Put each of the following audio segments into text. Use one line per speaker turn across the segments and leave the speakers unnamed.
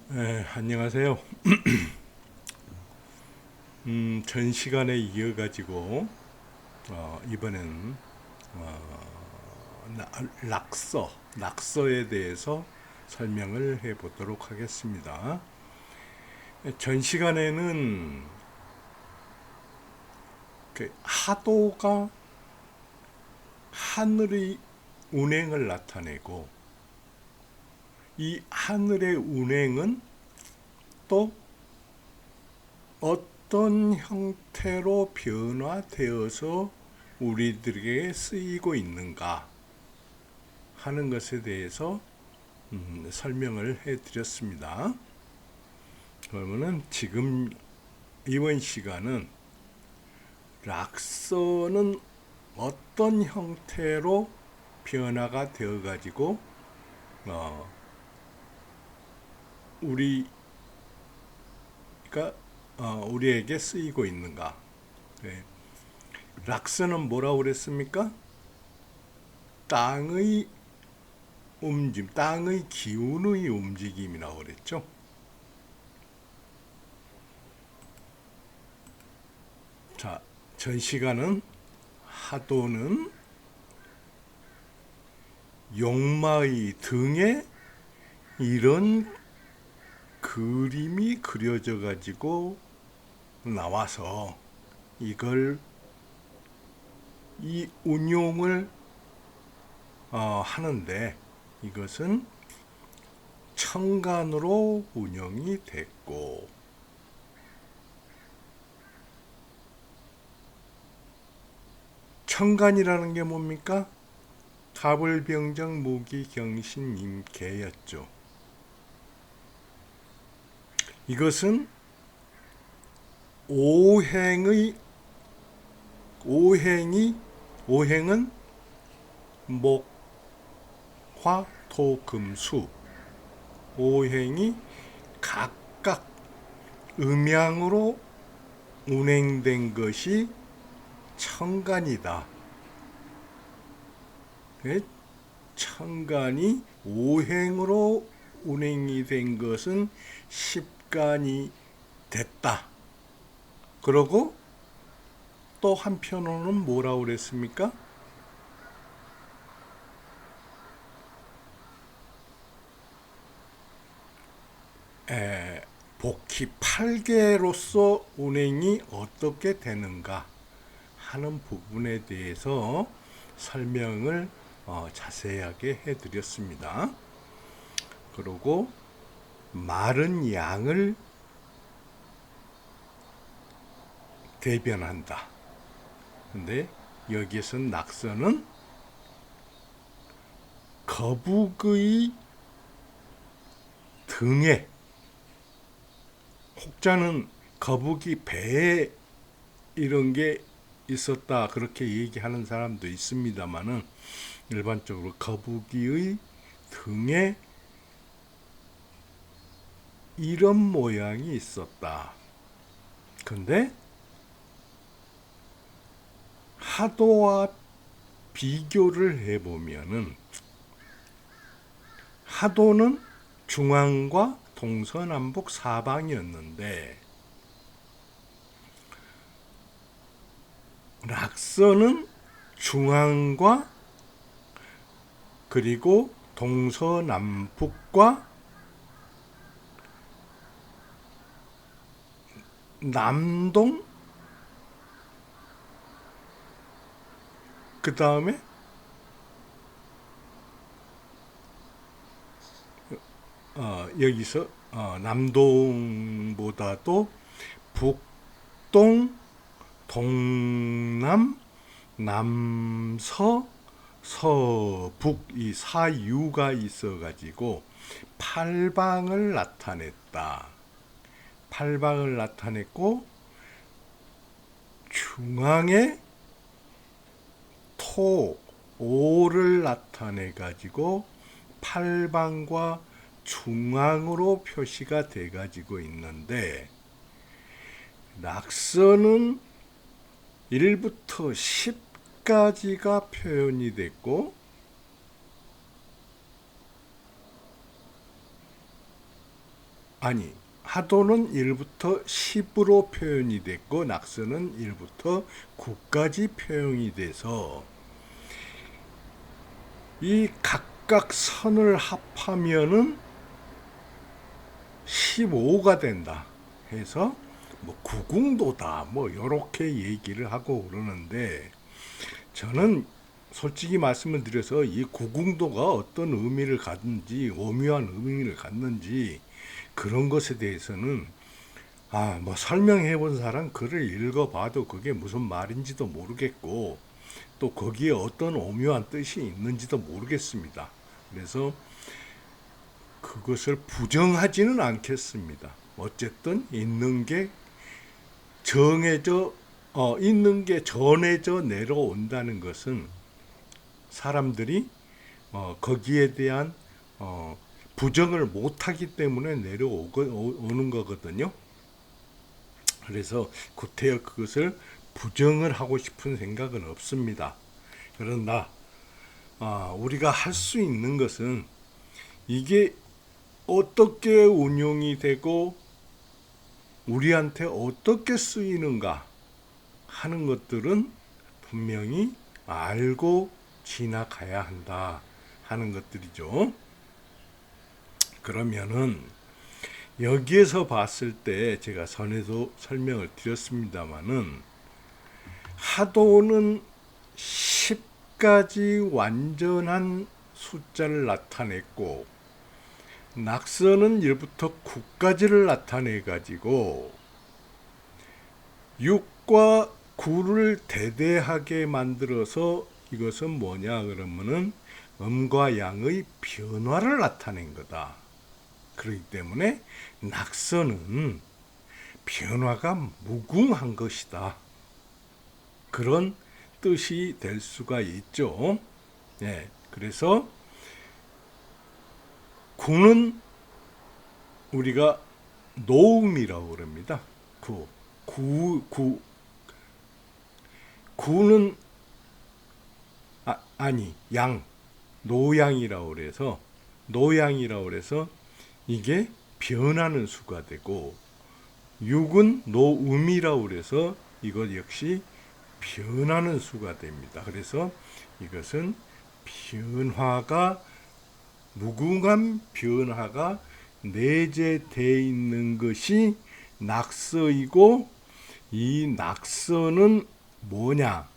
네, 안녕하세요. 전 시간에 이어가지고 이번엔 낙서에 대해서 설명을 해보도록 하겠습니다. 전 시간에는 그 하도가 하늘의 운행을 나타내고, 이 하늘의 운행은 또 어떤 형태로 변화되어서 우리들에게 쓰이고 있는가 하는 것에 대해서 설명을 해드렸습니다. 그러면은 지금 이번 시간은 락서는 어떤 형태로 변화가 되어 가지고 우리가 우리에게 쓰이고 있는가. 네. 락서는 뭐라고 그랬습니까? 땅의 움직임, 땅의 기운의 움직임이라고 그랬죠. 자, 전 시간은 하도는 용마의 등에 이런 그림이 그려져 가지고 나와서 이걸 이 운용을 하는데, 이것은 천간으로 운영이 됐고, 천간이라는 게 뭡니까? 갑을병정 무기경신 임계였죠. 이것은 오행의 오행은 목, 화, 토, 금, 수, 오행이 각각 음양으로 운행된 것이 천간이다. 천간이 오행으로 운행이 된 것은 십간이 됐다. 그러고 또 한편으로는 뭐라고 그랬습니까? 복희 8개로서 운행이 어떻게 되는가 하는 부분에 대해서 설명을 자세하게 해드렸습니다. 그리고 마른 양을 대변한다. 근데 여기에서 낙서는 거북의 등에, 혹자는 거북이 배에 이런 게 있었다 그렇게 얘기하는 사람도 있습니다만은, 일반적으로 거북이의 등에 이런 모양이 있었다. 근데 하도와 비교를 해보면은, 하도는 중앙과 동서남북 사방이었는데, 락서는 중앙과 그리고 동서남북과 남동, 그 다음에 여기서 남동보다도 북동, 동남, 남서, 서북 이 사유가 있어가지고 팔방을 나타냈다. 팔방을 나타냈고, 중앙에 토, 오를 나타내 가지고 팔방과 중앙으로 표시가 돼 가지고 있는데, 낙서는 1부터 10까지가 표현이 됐고, 아니, 하도는 1부터 10으로 표현이 됐고 낙서는 1부터 9까지 표현이 돼서 이 각각 선을 합하면은 15가 된다 해서 뭐 구궁도다 뭐 요렇게 얘기를 하고 그러는데, 저는 솔직히 말씀을 드려서 이 구궁도가 어떤 의미를 갖는지, 오묘한 의미를 갖는지 그런 것에 대해서는 뭐 설명해 본 사람 글을 읽어봐도 그게 무슨 말인지도 모르겠고 또 거기에 어떤 오묘한 뜻이 있는지도 모르겠습니다. 그래서 그것을 부정하지는 않겠습니다. 어쨌든 있는 게 정해져 있는 게 전해져 내려온다는 것은 사람들이 거기에 대한 부정을 못하기 때문에 내려오는 거거든요. 그래서 구태여 그것을 부정을 하고 싶은 생각은 없습니다. 그러나 우리가 할 수 있는 것은 이게 어떻게 운용이 되고 우리한테 어떻게 쓰이는가 하는 것들은 분명히 알고 지나가야 한다 하는 것들이죠. 그러면은 여기에서 봤을 때 제가 전에도 설명을 드렸습니다마는 하도는 10가지 완전한 숫자를 나타냈고 낙서는 1부터 9까지를 나타내 가지고 6과 9를 대대하게 만들어서 이것은 뭐냐 그러면은 음과 양의 변화를 나타낸 거다. 그렇기 때문에 낙서는 변화가 무궁한 것이다. 그런 뜻이 될 수가 있죠. 예, 그래서 구는 우리가 노음이라고 그럽니다. 구는 양, 노양이라고 그래서 이게 변하는 수가 되고 6은 노음이라고 그래서 이것 역시 변하는 수가 됩니다. 그래서 이것은 변화가 무궁한 변화가 내재되어 있는 것이 낙서이고 이 낙서는 뭐냐?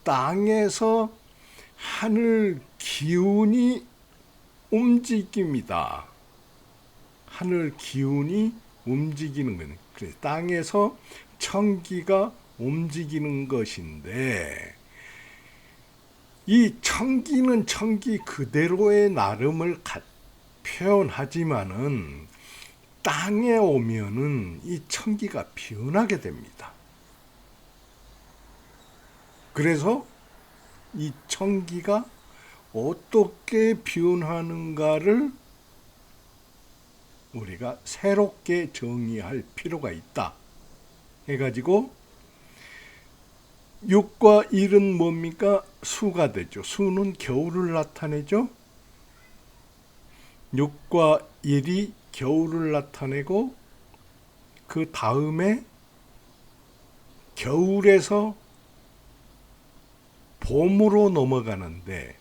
땅에서 하늘 기운이 움직입니다. 하늘 기운이 움직이는 거는 그래서 땅에서 청기가 움직이는 것인데 이 청기는 청기 그대로의 나름을 표현하지만은 땅에 오면은 이 청기가 변하게 됩니다. 그래서 이 청기가 어떻게 변하는가를 우리가 새롭게 정의할 필요가 있다 해가지고 6과 1은 뭡니까? 수가 되죠. 수는 겨울을 나타내죠. 6과 1이 겨울을 나타내고 그 다음에 겨울에서 봄으로 넘어가는데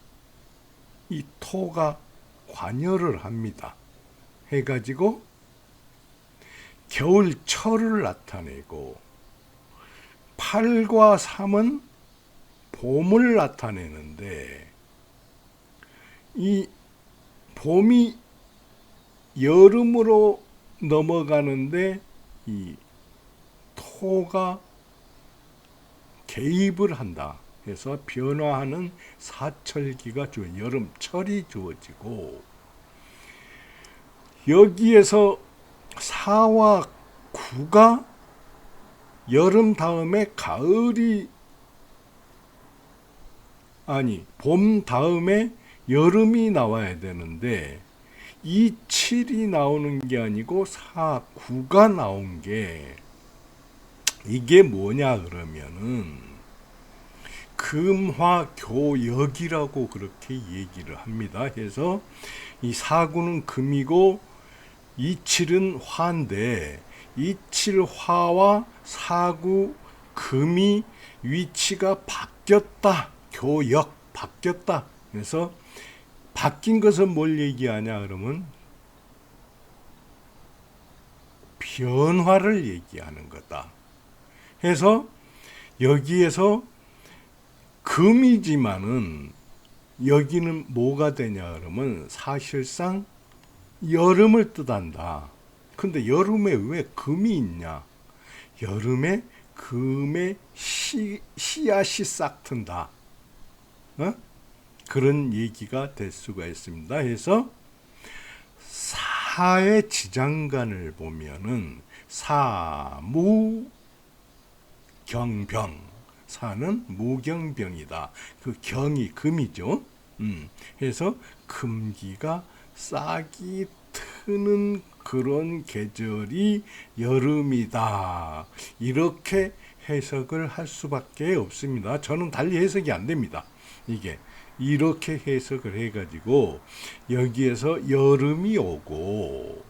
이 토가 관여를 합니다. 해가지고 겨울철을 나타내고 8과 3은 봄을 나타내는데 이 봄이 여름으로 넘어가는데 이 토가 개입을 한다 해서 변화하는 사철기가 여름철이 주어지고 여기에서 4와 9가 여름 다음에 봄 다음에 여름이 나와야 되는데 이 7이 나오는 게 아니고 4, 9가 나온 게 이게 뭐냐 그러면은 금화교역이라고 그렇게 얘기를 합니다. 그래서 이 4구는 금이고 이칠은 화인데 이칠화와 사구 금이 위치가 바뀌었다. 교역 바뀌었다. 그래서 바뀐 것은 뭘 얘기하냐 그러면 변화를 얘기하는 거다. 해서 여기에서 금이지만은 여기는 뭐가 되냐 그러면 사실상 여름을 뜻한다. 근데 여름에 왜 금이 있냐? 여름에 금의 씨앗이 싹 튼다. 어? 그런 얘기가 될 수가 있습니다. 해서 사의 지장간을 보면은 사무경병, 사는 무경병이다. 그 경이 금이죠. 해서 금기가 싹이 트는 그런 계절이 여름이다. 이렇게 해석을 할 수밖에 없습니다. 저는 달리 해석이 안 됩니다. 이게 이렇게 해석을 해가지고 여기에서 여름이 오고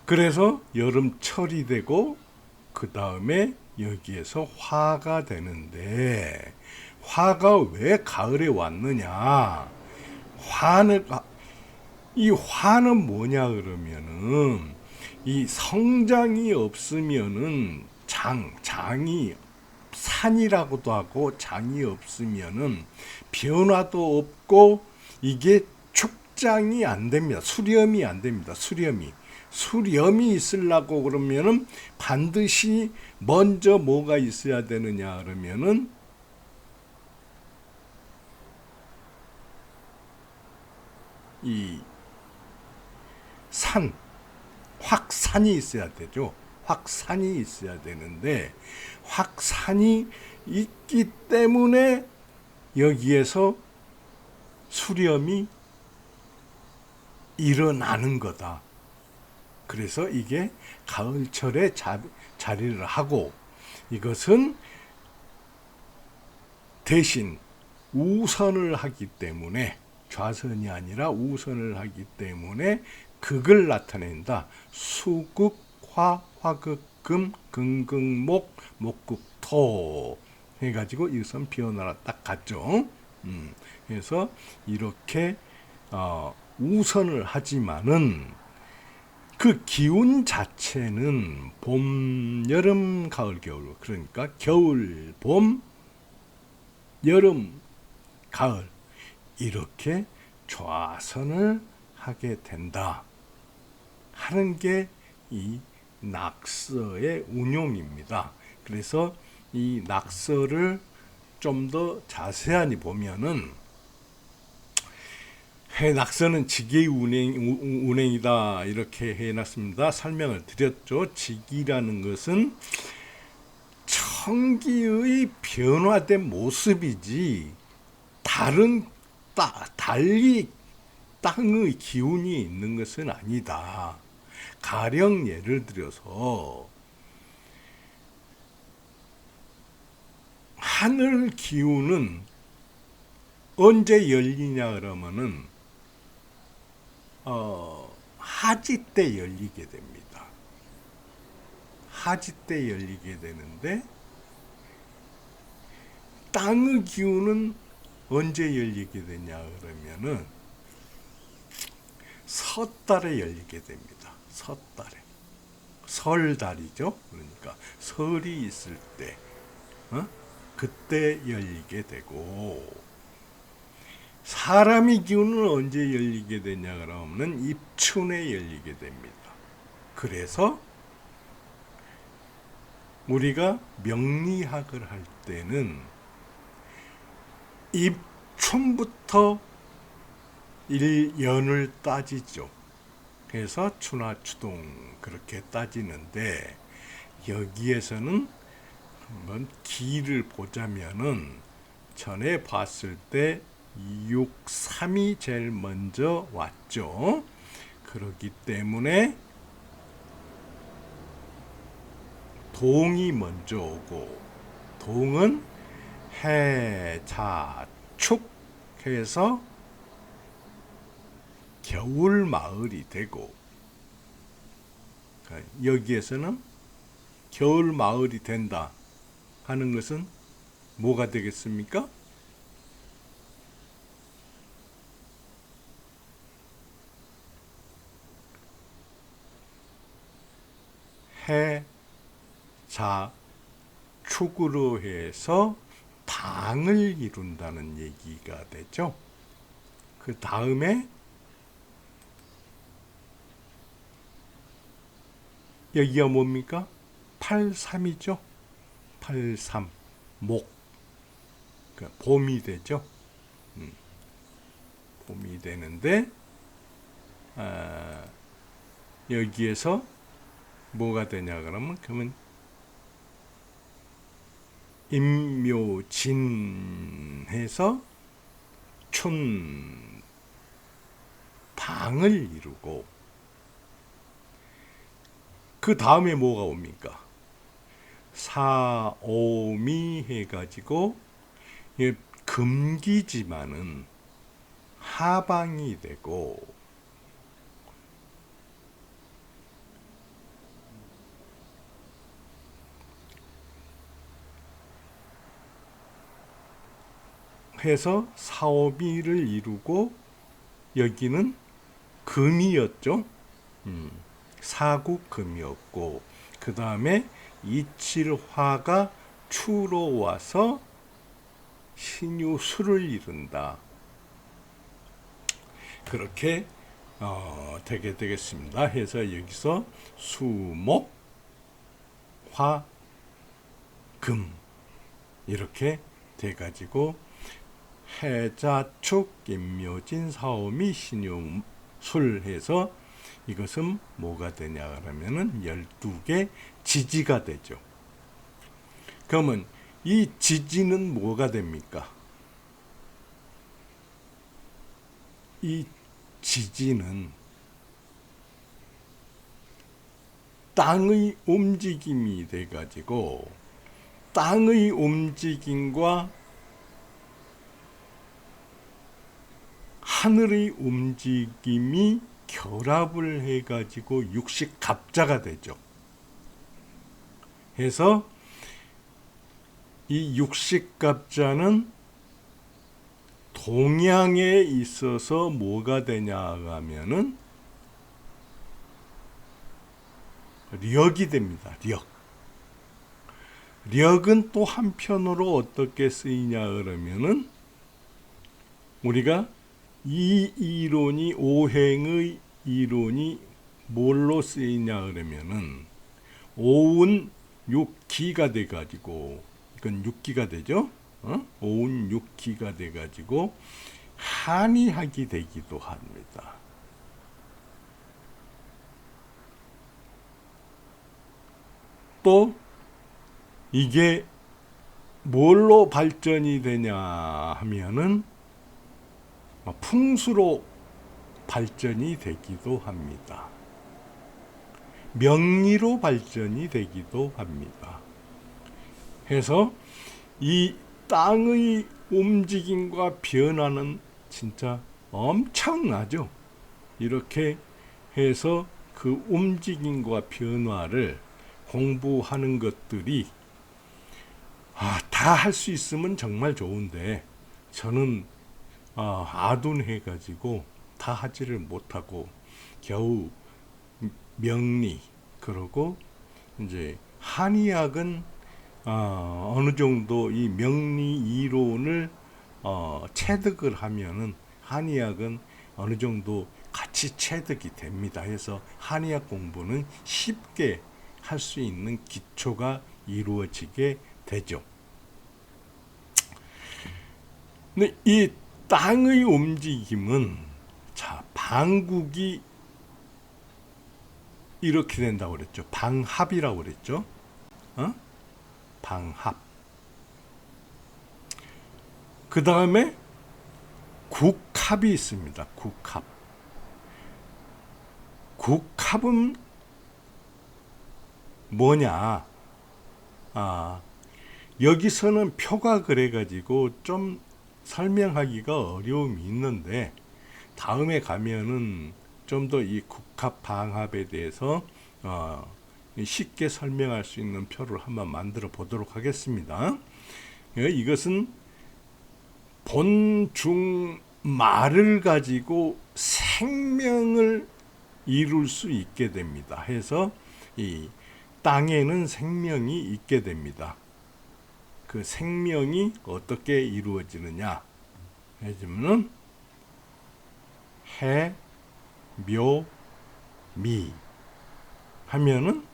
그래서 여름철이 되고 그 다음에 여기에서 화가 되는데 화가 왜 가을에 왔느냐? 이 화는 뭐냐 그러면은 이 성장이 없으면은 장이 산이라고도 하고 장이 없으면은 변화도 없고 이게 축장이 안 됩니다. 수렴이 안 됩니다. 수렴이 있으려고 그러면은 반드시 먼저 뭐가 있어야 되느냐 그러면은 이 확산이 있어야 되죠. 확산이 있어야 되는데 확산이 있기 때문에 여기에서 수렴이 일어나는 거다. 그래서 이게 가을철에 자리를 하고 이것은 대신 우선을 하기 때문에 좌선이 아니라 우선을 하기 때문에 극을 나타낸다. 수극화, 화극금, 금극목, 목극토 해가지고 이것은 변화가 딱 같죠. 그래서 이렇게 우선을 하지만은 그 기운 자체는 봄, 여름, 가을, 겨울 그러니까 겨울, 봄, 여름, 가을 이렇게 좌선을 하게 된다 하는 게 이 낙서의 운용입니다. 그래서 이 낙서를 좀 더 자세하게 보면은 낙서는 직의 운행이다 이렇게 해놨습니다. 설명을 드렸죠. 직이라는 것은 청기의 변화된 모습이지 달리 땅의 기운이 있는 것은 아니다. 가령 예를 들어서 하늘 기운은 언제 열리냐 그러면은 하지 때 열리게 됩니다. 하지 때 열리게 되는데 땅의 기운은 언제 열리게 되냐 그러면은 섣달에 열리게 됩니다. 섣달에. 설달이죠. 그러니까 설이 있을 때 그때 열리게 되고 사람의 기운은 언제 열리게 되냐 그러면 입춘에 열리게 됩니다. 그래서 우리가 명리학을 할 때는 입춘부터 일연을 따지죠. 그래서 추나추동 그렇게 따지는데 여기에서는 한번 기를 보자면은 전에 봤을 때 6, 3이 제일 먼저 왔죠. 그렇기 때문에 동이 먼저 오고 동은 해, 자, 축 해서 겨울 마을이 되고, 여기에서는 겨울 마을이 된다 하는 것은 뭐가 되겠습니까? 해, 자, 축으로 해서 방을 이룬다는 얘기가 되죠. 그 다음에 여기가 뭡니까? 83이죠. 83, 목. 그러니까 봄이 되죠. 봄이 되는데, 여기에서 뭐가 되냐 그러면 임묘진 해서 춘 방을 이루고, 그 다음에 뭐가 옵니까? 사오미 해가지고 금기지만은 하방이 되고, 해서 사오미를 이루고, 여기는 금이었죠. 사국금이었고, 그 다음에 이칠화가 추로 와서 신유술을 이룬다. 그렇게 되게 되겠습니다. 해서 여기서 수목, 화, 금 이렇게 돼가지고 해자축, 임묘진, 사오미, 신유술 해서 이것은 뭐가 되냐 그러면은 12개 지지가 되죠. 그러면 이 지지는 뭐가 됩니까? 이 지지는 땅의 움직임이 돼가지고, 땅의 움직임과 하늘의 움직임이 결합을 해가지고 육식갑자가 되죠. 해서 이 육식갑자는 동양에 있어서 뭐가 되냐 하면은 력이 됩니다. 력은 또 한편으로 어떻게 쓰이냐 그러면은, 우리가 이 이론이, 오행의 이론이 뭘로 쓰이냐 그러면은 오운 6기가 돼가지고, 이건 6기가 되죠. 오운 6기가 돼가지고 한의학이 되기도 합니다. 또 이게 뭘로 발전이 되냐 하면은 풍수로 발전이 되기도 합니다. 명리로 발전이 되기도 합니다. 해서 이 땅의 움직임과 변화는 진짜 엄청나죠. 이렇게 해서 그 움직임과 변화를 공부하는 것들이 다 할 수 있으면 정말 좋은데, 저는 아둔해가지고 다 하지를 못하고 겨우 명리, 그러고 이제 한의학은 어느 정도 이 명리 이론을 체득을 하면은 한의학은 어느 정도 같이 체득이 됩니다. 해서 한의학 공부는 쉽게 할 수 있는 기초가 이루어지게 되죠. 근데 이 땅의 움직임은, 자, 방국이 이렇게 된다고 그랬죠. 방합이라고 그랬죠. 방합. 그 다음에 국합이 있습니다. 국합. 국합은 뭐냐? 여기서는 표가 그래가지고 좀 설명하기가 어려움이 있는데, 다음에 가면은 좀 더 이 국합 방합에 대해서 쉽게 설명할 수 있는 표를 한번 만들어 보도록 하겠습니다. 이것은 본, 중, 말을 가지고 생명을 이룰 수 있게 됩니다. 해서 이 땅에는 생명이 있게 됩니다. 그 생명이 어떻게 이루어지느냐 해주면은 해, 묘, 미 하면은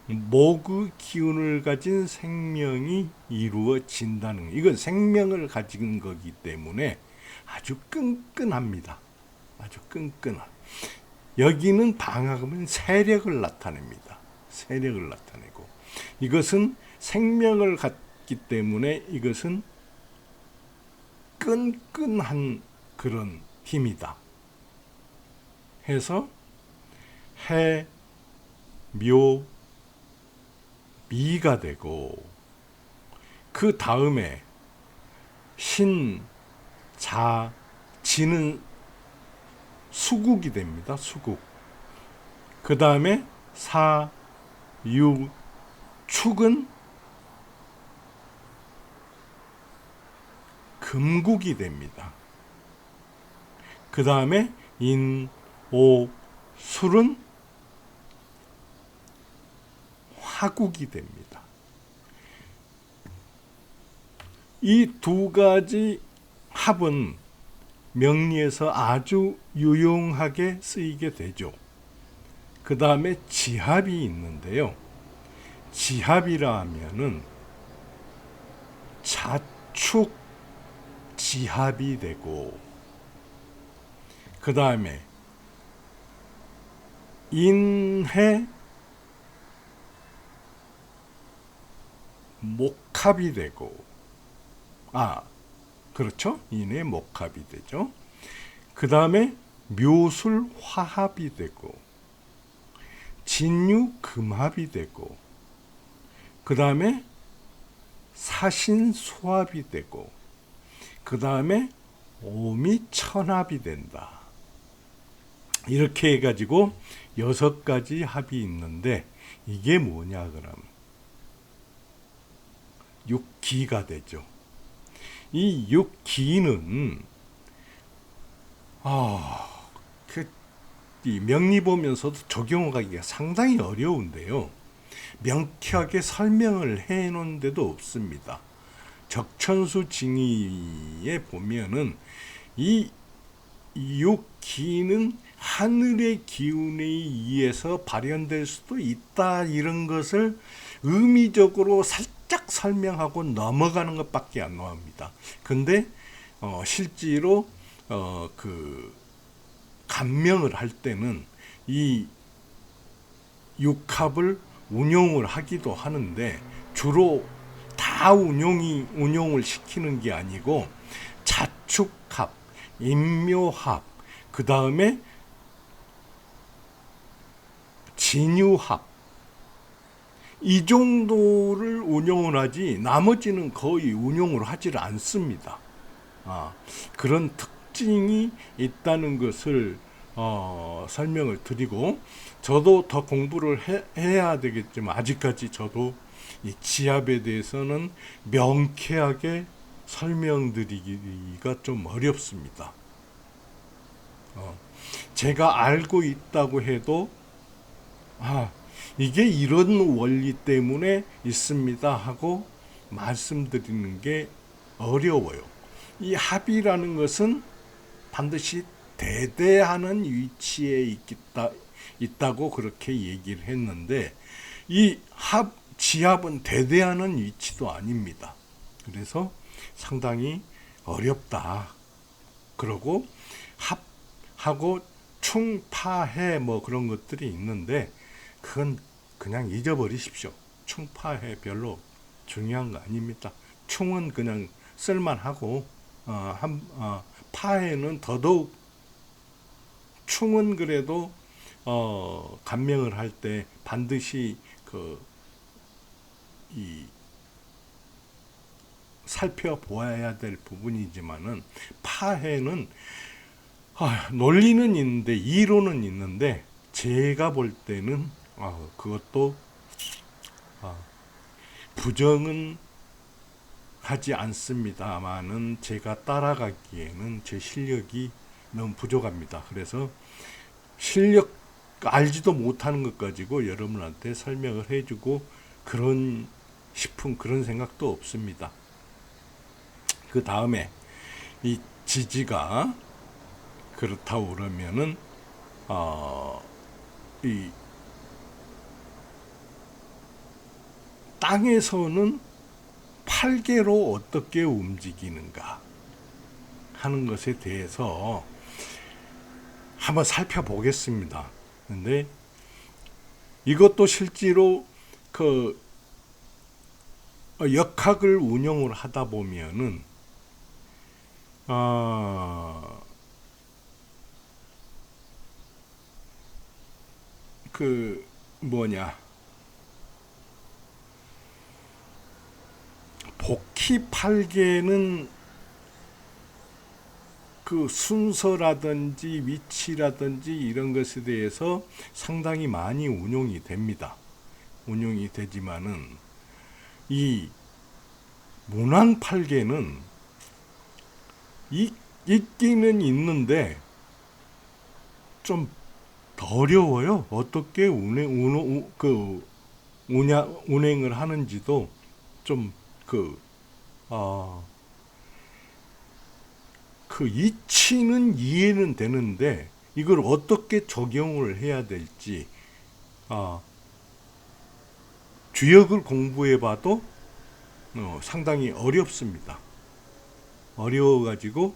목의 기운을 가진 생명이 이루어진다는, 이건 생명을 가진 거기 때문에 아주 끈끈합니다. 아주 끈끈한. 여기는 방학은 세력을 나타냅니다. 세력을 나타내고, 이것은 생명을 갖기 때문에 이것은 끈끈한 그런 힘이다 해서 해, 묘, 미가 되고, 그 다음에 신, 자, 지는 수국이 됩니다. 수국. 그 다음에 사, 유, 축은 금국이 됩니다. 그 다음에 인, 오, 술은 화국이 됩니다. 이 두 가지 합은 명리에서 아주 유용하게 쓰이게 되죠. 그 다음에 지합이 있는데요. 지합이라 하면은 자축 지합이 되고, 그 다음에 인해 목합이 되고, 그렇죠? 인해 목합이 되죠. 그 다음에 묘술 화합이 되고, 진유 금합이 되고, 그 다음에 사신 수합이 되고, 그 다음에 오미 천합이 된다. 이렇게 해가지고 6가지 합이 있는데, 이게 뭐냐 그럼 육기가 되죠. 이 육기는 이 명리 보면서도 적용하기가 상당히 어려운데요. 명쾌하게 설명을 해놓은 데도 없습니다. 적천수 징의에 보면은 이 육기는 하늘의 기운에 의해서 발현될 수도 있다, 이런 것을 의미적으로 살짝 설명하고 넘어가는 것밖에 안 나옵니다. 근데 실제로 그 감명을 할 때는 이 육합을 운용을 하기도 하는데, 주로 다 운용을 시키는 게 아니고 자축합, 인묘합, 그 다음에 진유합, 이 정도를 운용을 하지 나머지는 거의 운용을 하지를 않습니다. 그런 특징이 있다는 것을 설명을 드리고, 저도 더 공부를 해야 되겠지만 아직까지 저도 이 지압에 대해서는 명쾌하게 설명드리기가 좀 어렵습니다. 제가 알고 있다고 해도 이게 이런 원리 때문에 있습니다 하고 말씀드리는 게 어려워요. 이 합이라는 것은 반드시 대대하는 위치에 있다고 그렇게 얘기를 했는데, 이 지합은 대대하는 위치도 아닙니다. 그래서 상당히 어렵다. 그러고 합하고 충파해 뭐 그런 것들이 있는데, 그건 그냥 잊어버리십시오. 충파해 별로 중요한 거 아닙니다. 충은 그냥 쓸만하고, 파해는 더더욱, 충은 그래도 감명을 할 때 반드시 살펴보아야 될 부분이지만은, 파해는 논리는 있는데 이론은 있는데 제가 볼 때는 그것도 부정은 하지 않습니다만은 제가 따라가기에는 제 실력이 너무 부족합니다. 그래서 실력 알지도 못하는 것 가지고 여러분한테 설명을 해주고 그런 그런 생각도 없습니다. 그 다음에 이 지지가 그렇다고 그러면은 이 땅에서는 팔개로 어떻게 움직이는가 하는 것에 대해서 한번 살펴보겠습니다. 근데 이것도 실제로 그 역학을 운영을 하다 보면은 그 뭐냐 복희팔계는 그 순서라든지 위치라든지 이런 것에 대해서 상당히 많이 운용이 됩니다. 운용이 되지만은 이 문왕팔계는 있기는 있는데 좀 어려워요. 어떻게 운행을 하는지도 좀 그 이치는 이해는 되는데 이걸 어떻게 적용을 해야 될지 주역을 공부해봐도 상당히 어렵습니다. 어려워가지고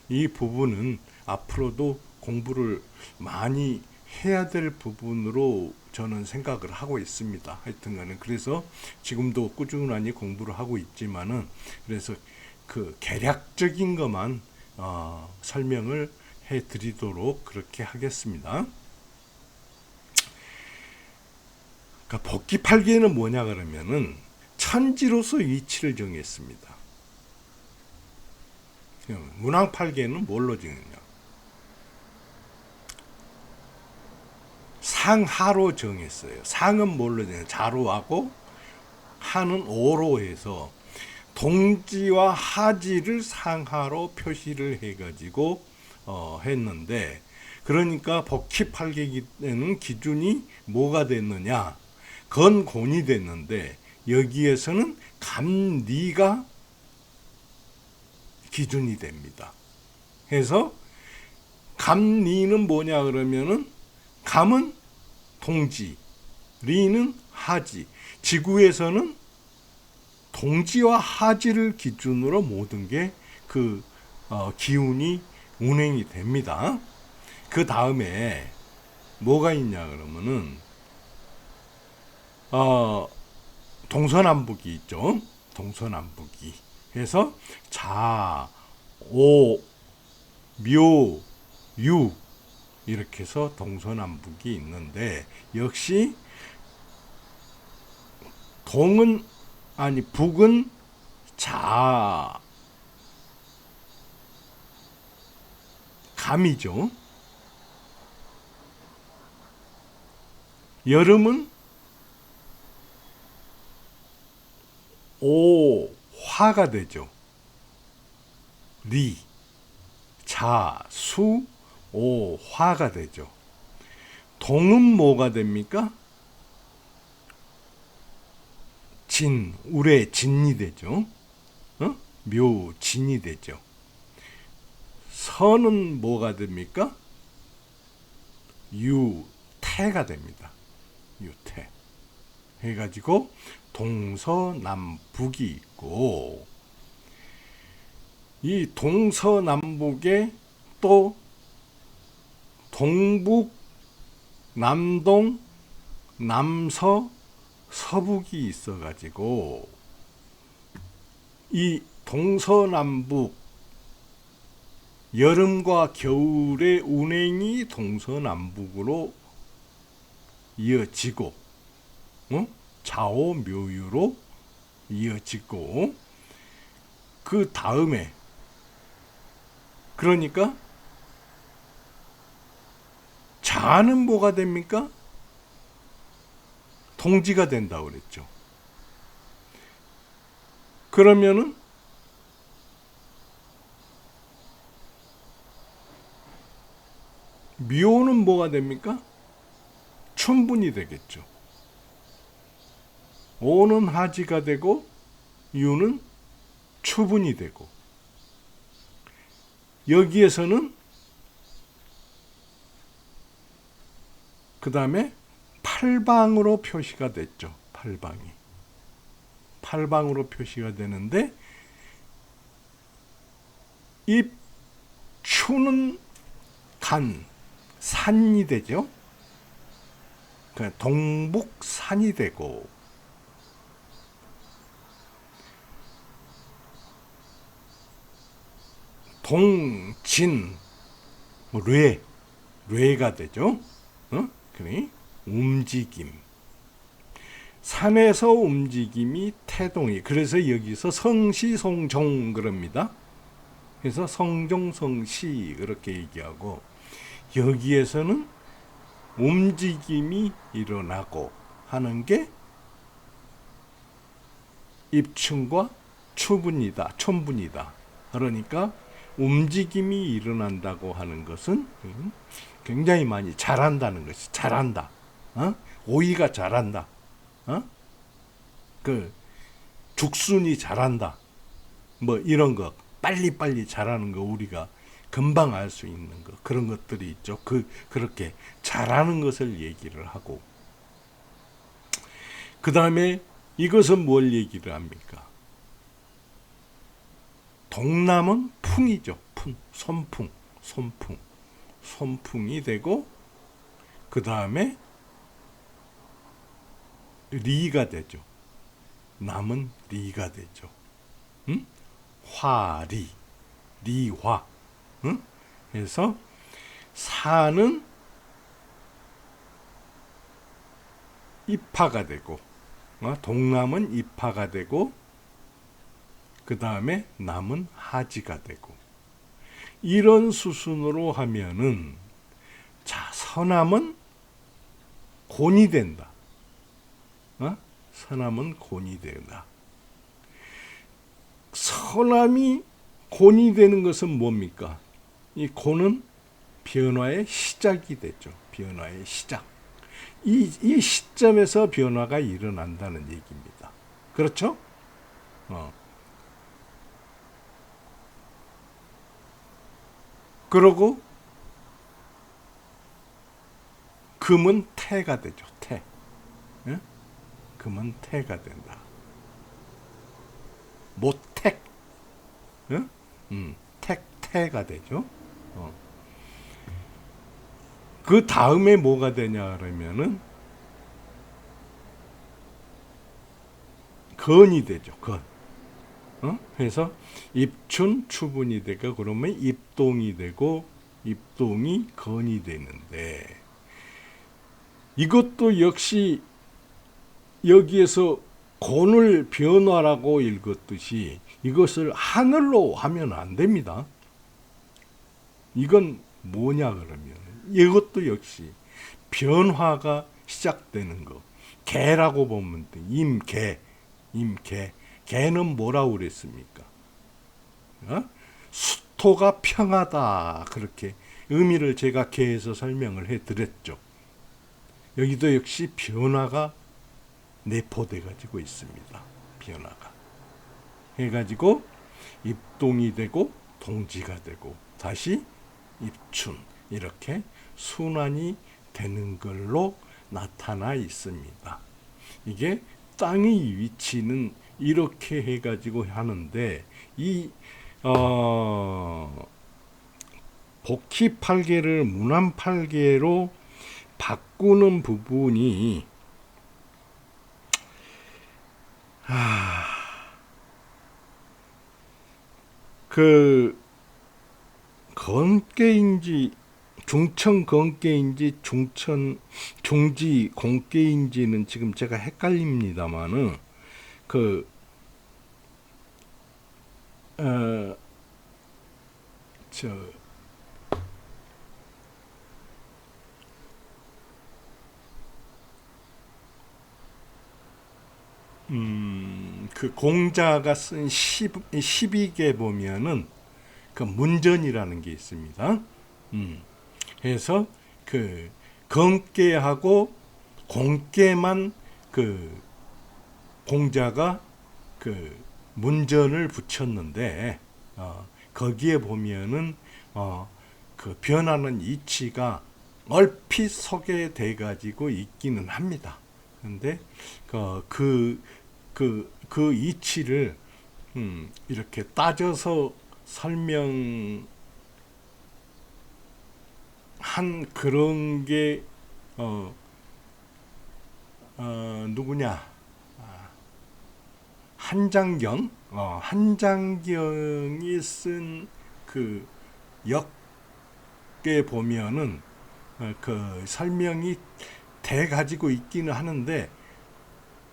이 부분은 앞으로도 공부를 많이 해야 될 부분으로 저는 생각을 하고 있습니다. 하여튼간에 그래서 지금도 꾸준히 공부를 하고 있지만은 그래서 그 개략적인 것만 설명을 해드리도록 그렇게 하겠습니다. 그러니까 복귀팔계는 뭐냐 그러면은 천지로서 위치를 정했습니다. 문왕팔계는 뭘로 정했냐? 상하로 정했어요. 상은 뭘로 정했냐? 자로하고 하는 오로 해서 동지와 하지를 상하로 표시를 해가지고 했는데 그러니까 복희팔계에는 기준이 뭐가 됐느냐? 건곤이 됐는데 여기에서는 감리가 기준이 됩니다. 해서 감리는 뭐냐 그러면은 감은 동지, 리는 하지. 지구에서는 동지와 하지를 기준으로 모든 게 그 기운이 운행이 됩니다. 그 다음에 뭐가 있냐 그러면은 동서남북이 있죠. 동서남북이 해서 자, 오, 묘, 유 이렇게 해서 동서남북이 있는데 역시 북은 자, 감이죠. 여름은 오, 화가 되죠. 리, 자, 수, 오, 화가 되죠. 동은 뭐가 됩니까? 진, 우레, 진이 되죠. 묘, 진이 되죠. 서는 뭐가 됩니까? 유, 태가 됩니다. 유태. 해가지고 동서남북이 있고 이 동서남북에 또 동북, 남동, 남서, 서북이 있어가지고 이 동서남북 여름과 겨울의 운행이 동서남북으로 이어지고 좌오묘유로 이어지고 그 다음에 그러니까 자는 뭐가 됩니까? 동지가 된다고 그랬죠. 그러면은 묘는 뭐가 됩니까? 춘분이 되겠죠. 오는 하지가 되고 유는 추분이 되고, 여기에서는 그 다음에 팔방으로 표시가 됐죠. 팔방으로 표시가 되는데, 입추는 산이 되죠. 동북산이 되고, 동진 뇌가 되죠. 그러니 움직임. 산에서 움직임이 태동이. 그래서 여기서 성시송종 그럽니다. 그래서 성종성시 그렇게 얘기하고, 여기에서는 움직임이 일어나고 하는 게 입춘과 춘분이다. 그러니까 움직임이 일어난다고 하는 것은 굉장히 많이 잘한다는 것이, 잘한다. 오이가 잘한다. 그 죽순이 잘한다. 뭐 이런 거 빨리빨리 잘하는 거 우리가 금방 알 수 있는 거, 그런 것들이 있죠. 그렇게 잘하는 것을 얘기를 하고, 그 다음에 이것은 뭘 얘기를 합니까? 동남은 풍이죠. 손풍이 되고, 그 다음에 리가 되죠. 남은 리가 되죠. 리화. 그래서 사는 입하가 되고, 동남은 입하가 되고, 그 다음에 남은 하지가 되고, 이런 수순으로 하면은, 자, 서남은 곤이 된다. 서남은 곤이 된다. 서남이 곤이 되는 것은 뭡니까? 이 곤은 변화의 시작이 되죠. 변화의 시작. 이 시점에서 변화가 일어난다는 얘기입니다. 그렇죠? 그러고 금은 태가 되죠. 태. 금은 태가 된다. 모택. 태가 되죠. 그 다음에 뭐가 되냐 그러면은 건이 되죠. 건. 그래서 입춘 추분이 되고, 그러면 입동이 되고, 입동이 건이 되는데, 이것도 역시 여기에서 곤을 변화라고 읽었듯이 이것을 하늘로 하면 안 됩니다. 이건 뭐냐 그러면 이것도 역시 변화가 시작되는 거. 개라고 보면 돼. 임개. 개는 뭐라고 그랬습니까? 수토가 평하다. 그렇게 의미를 제가 개에서 설명을 해드렸죠. 여기도 역시 변화가 내포돼 가지고 있습니다. 변화가 해가지고 입동이 되고 동지가 되고 다시 입춘, 이렇게 순환이 되는 걸로 나타나 있습니다. 이게 땅의 위치는 이렇게 해가지고 하는데, 이 복희팔계를 문안팔계로 바꾸는 부분이 그 건계인지 중천 건계인지 중지 공계인지는 지금 제가 헷갈립니다만은 그 공자가 쓴 12개 보면은 그 문전이라는 게 있습니다. 그래서 그 건께하고 공께만 그 공자가 그 문전을 붙였는데 거기에 보면은 그 변하는 이치가 얼핏 소개돼 가지고 있기는 합니다. 근데 그 이치를 이렇게 따져서 설명한 그런 게 누구냐, 한장경, 한장경이 쓴 그 역에 보면은 그 설명이 돼 가지고 있기는 하는데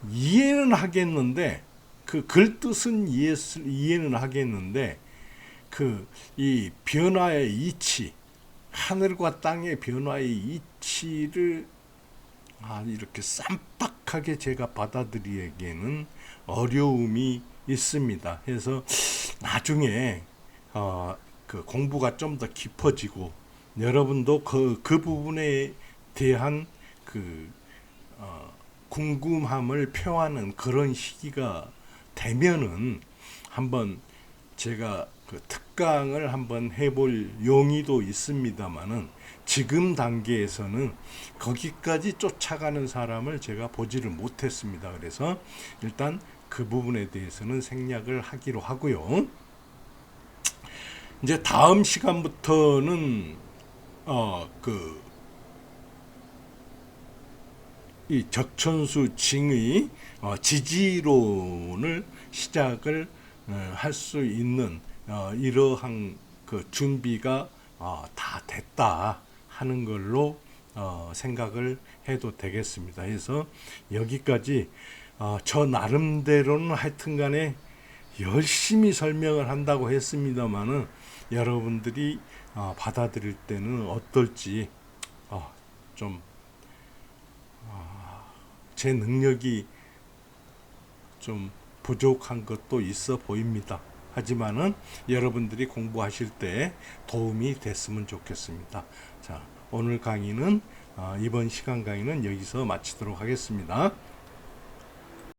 이해는 하겠는데 그 글 뜻은 이해는 하겠는데 그 이 변화의 이치, 하늘과 땅의 변화의 이치를 이렇게 쌈박하게 제가 받아들이기에는 어려움이 있습니다. 그래서 나중에 그 공부가 좀 더 깊어지고 여러분도 그 부분에 대한 그 궁금함을 표하는 그런 시기가 되면은 한번 제가 그 특강을 한번 해볼 용의도 있습니다만은 지금 단계에서는 거기까지 쫓아가는 사람을 제가 보지를 못했습니다. 그래서 일단 그 부분에 대해서는 생략을 하기로 하고요. 이제 다음 시간부터는 그 이 적천수 징의 지지론을 시작을 할 수 있는 이러한 그 준비가 다 됐다 하는 걸로 생각을 해도 되겠습니다. 그래서 여기까지 저 나름대로는 하여튼간에 열심히 설명을 한다고 했습니다만은 여러분들이 받아들일 때는 어떨지 좀 제 능력이 좀 부족한 것도 있어 보입니다. 하지만은 여러분들이 공부하실 때 도움이 됐으면 좋겠습니다. 자, 오늘 강의는 이번 시간 강의는 여기서 마치도록 하겠습니다.